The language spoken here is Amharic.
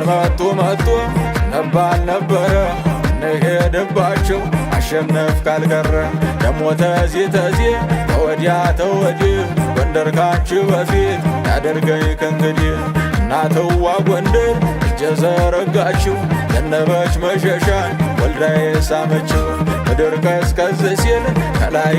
ዘመን መጡ ነባል ነበረ እንሄድባቸው አሸነፍ ካልቀረ ደሞ ተዚህ ተወዲያ ተወዲህ ጎንደር ካንቺ በፊት ያደርገኝ ከእንግዲህ እናትዋ ጎንደር እጀ ዘረጋችው ዘነበች መሸሻን ወልዳ የሳመችው ምድር ቀዝቀዝ ሲል ከላይ